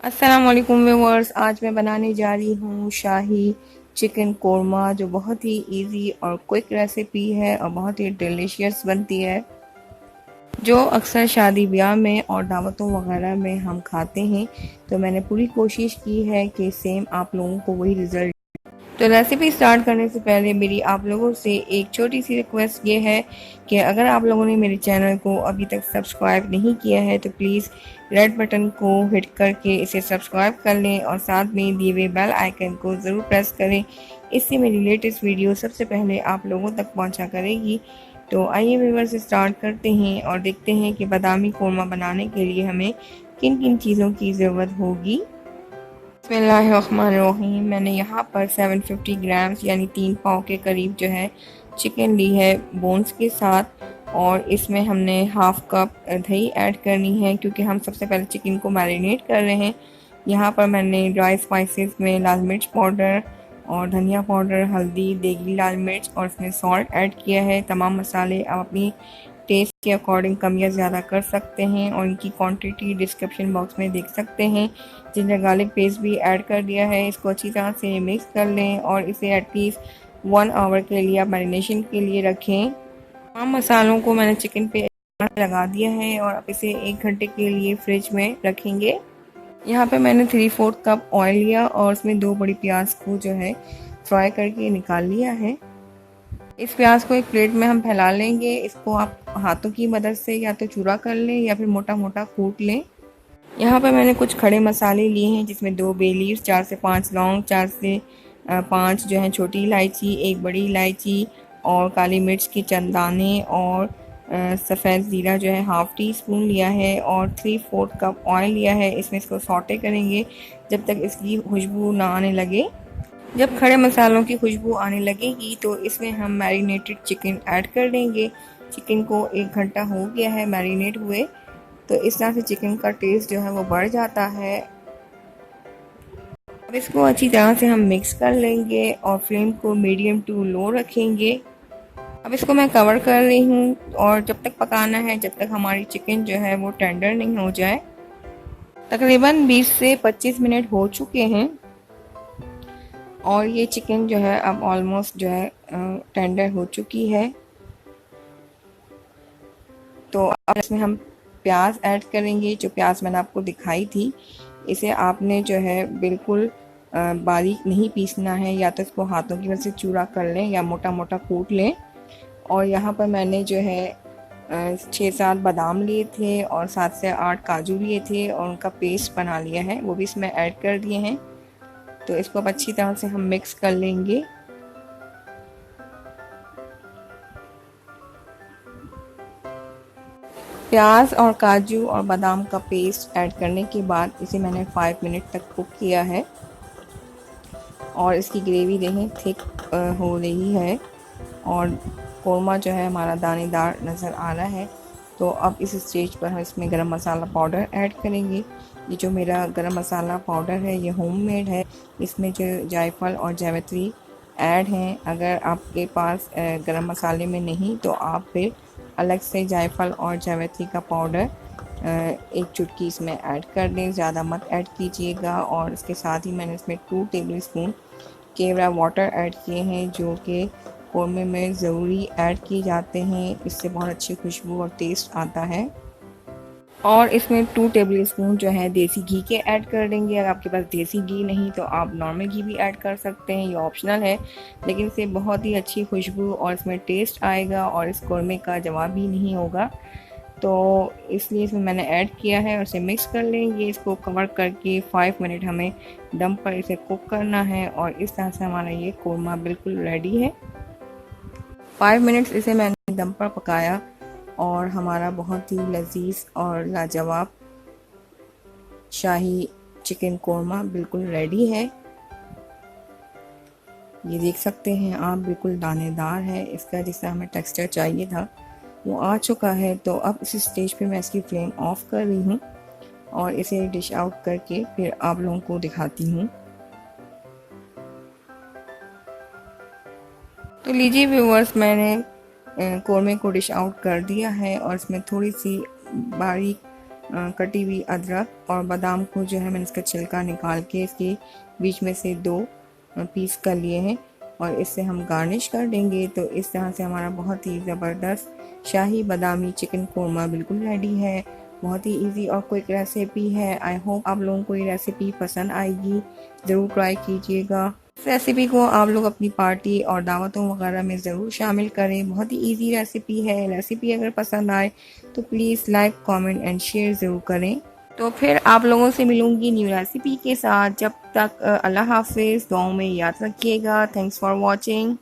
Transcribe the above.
अस्सलाम वालेकुम व्यूअर्स। आज मैं बनाने जा रही हूँ शाही चिकन कोरमा, जो बहुत ही इजी और क्विक रेसिपी है और बहुत ही डिलीशियस बनती है, जो अक्सर शादी ब्याह में और दावतों वगैरह में हम खाते हैं। तो मैंने पूरी कोशिश की है कि सेम आप लोगों को वही रिज़ल्ट। तो रेसिपी स्टार्ट करने से पहले मेरी आप लोगों से एक छोटी सी रिक्वेस्ट ये है कि अगर आप लोगों ने मेरे चैनल को अभी तक सब्सक्राइब नहीं किया है तो प्लीज़ रेड बटन को हिट करके इसे सब्सक्राइब कर लें और साथ में दिए हुए बेल आइकन को ज़रूर प्रेस करें। इससे मेरी लेटेस्ट वीडियो सबसे पहले आप लोगों तक पहुंचा करेगी। तो आइए व्यूअर्स स्टार्ट करते हैं और देखते हैं कि बादामी कोरमा बनाने के लिए हमें किन किन चीज़ों की ज़रूरत होगी। बिस्मिल्लाहिर्रहमानिर्रहीम। मैंने यहाँ पर 750 ग्राम्स यानी 3 पाव के करीब जो है चिकन ली है बोन्स के साथ, और इसमें हमने हाफ कप दही ऐड करनी है क्योंकि हम सबसे पहले चिकन को मैरिनेट कर रहे हैं। यहाँ पर मैंने ड्राई स्पाइसेस में लाल मिर्च पाउडर और धनिया पाउडर, हल्दी, देगी लाल मिर्च और इसमें सॉल्ट ऐड किया है। तमाम मसाले आप अपनी टेस्ट के अकॉर्डिंग कम या ज़्यादा कर सकते हैं और इनकी क्वांटिटी डिस्क्रिप्शन बॉक्स में देख सकते हैं। जिंजर गार्लिक पेस्ट भी ऐड कर दिया है। इसको अच्छी तरह से मिक्स कर लें और इसे एटलीस्ट 1 आवर के लिए आप मैरिनेशन के लिए रखें। तमाम मसालों को मैंने चिकन पे लगा दिया है और अब इसे 1 घंटे के लिए फ्रिज में रखेंगे। यहाँ पे मैंने 3/4 कप ऑयल लिया और उसमें 2 बड़ी प्याज को जो है फ्राई करके निकाल लिया है। इस प्याज को एक प्लेट में हम फैला लेंगे। इसको आप हाथों की मदद से या तो चूरा कर लें या फिर मोटा मोटा कूट लें। यहाँ पर मैंने कुछ खड़े मसाले लिए हैं जिसमें 2 बे लीव्स, 4 से 5 लौंग, 4 से 5 जो है छोटी इलायची, 1 बड़ी इलायची और काली मिर्च के चंद दाने और सफ़ेद ज़ीरा जो है हाफ़ टी स्पून लिया है और 3/4 कप ऑयल लिया है। इसमें इसको सौटे करेंगे जब तक इसकी खुशबू ना आने लगे। जब खड़े मसालों की खुशबू आने लगेगी तो इसमें हम मैरिनेटेड चिकन ऐड कर देंगे। चिकन को 1 घंटा हो गया है मैरिनेट हुए, तो इस तरह से चिकन का टेस्ट जो है वो बढ़ जाता है। अब इसको अच्छी तरह से हम मिक्स कर लेंगे और फ्लेम को मीडियम टू लो रखेंगे। अब इसको मैं कवर कर रही हूँ और जब तक पकाना है जब तक हमारी चिकन जो है वो टेंडर नहीं हो जाए। तकरीबन 20 से 25 मिनट हो चुके हैं और ये चिकन जो है अब ऑलमोस्ट जो है टेंडर हो चुकी है। तो अब इसमें हम प्याज ऐड करेंगे। जो प्याज मैंने आपको दिखाई थी, इसे आपने जो है बिल्कुल बारीक नहीं पीसना है, या तो इसको हाथों की वजह से चूरा कर लें या मोटा मोटा कूट लें। और यहाँ पर मैंने जो है 6-7 बादाम लिए थे और 7 से 8 काजू लिए थे और उनका पेस्ट बना लिया है, वो भी इसमें ऐड कर दिए हैं। तो इसको अब अच्छी तरह से हम मिक्स कर लेंगे। प्याज और काजू और बादाम का पेस्ट ऐड करने के बाद इसे मैंने 5 मिनट तक कुक किया है और इसकी ग्रेवी देखें थिक हो रही है और कोरमा जो है हमारा दानेदार नज़र आ रहा है। तो अब इस स्टेज पर हम इसमें गरम मसाला पाउडर ऐड करेंगे। ये जो मेरा गरम मसाला पाउडर है ये होममेड है। इसमें जो जायफल और जावित्री ऐड हैं। अगर आपके पास गरम मसाले में नहीं तो आप फिर अलग से जायफल और जावित्री का पाउडर 1 चुटकी इसमें ऐड कर दें, ज़्यादा मत ऐड कीजिएगा। और इसके साथ ही मैंने इसमें 2 टेबल स्पून केवड़ा वाटर ऐड किए हैं, जो कि कोरमे में ज़रूरी ऐड किए जाते हैं। इससे बहुत अच्छी खुशबू और टेस्ट आता है। और इसमें 2 टेबल स्पून जो है देसी घी के ऐड कर देंगे। अगर आपके पास देसी घी नहीं तो आप नॉर्मल घी भी ऐड कर सकते हैं, ये ऑप्शनल है, लेकिन इससे बहुत ही अच्छी खुशबू और इसमें टेस्ट आएगा और इस कोरमे का जवाब भी नहीं होगा। तो इसलिए इसमें मैंने ऐड किया है और इसे मिक्स कर लेंगे। इसको कवर करके 5 मिनट हमें दम पर इसे कुक करना है और इस तरह से हमारा ये कोरमा बिल्कुल रेडी है। 5 मिनट्स इसे मैंने दम पर पकाया और हमारा बहुत ही लजीज और लाजवाब शाही चिकन कोरमा बिल्कुल रेडी है। ये देख सकते हैं आप, बिल्कुल दानेदार है। इसका जिस तरह हमें टेक्सचर चाहिए था वो आ चुका है। तो अब इस स्टेज पे मैं इसकी फ्लेम ऑफ कर रही हूँ और इसे डिश आउट करके फिर आप लोगों को दिखाती हूँ। तो लीजिए व्यूअर्स, मैंने कोरमे को डिश आउट कर दिया है और इसमें थोड़ी सी बारीक कटी हुई अदरक और बादाम को जो है मैंने इसका छिलका निकाल के इसके बीच में से 2 पीस कर लिए हैं और इससे हम गार्निश कर देंगे। तो इस तरह से हमारा बहुत ही ज़बरदस्त शाही बादामी चिकन कोरमा बिल्कुल रेडी है। बहुत ही इजी और क्विक रेसिपी है। आई होप आप लोगों को ये रेसिपी पसंद आएगी, ज़रूर ट्राई कीजिएगा। इस रेसिपी को आप लोग अपनी पार्टी और दावतों वगैरह में ज़रूर शामिल करें। बहुत ही इजी रेसिपी है। रेसिपी अगर पसंद आए तो please like, comment and share ज़रूर करें। तो फिर आप लोगों से मिलूंगी न्यू रेसिपी के साथ। जब तक अल्लाह हाफिज़, दुआओं में याद रखिएगा। Thanks for watching.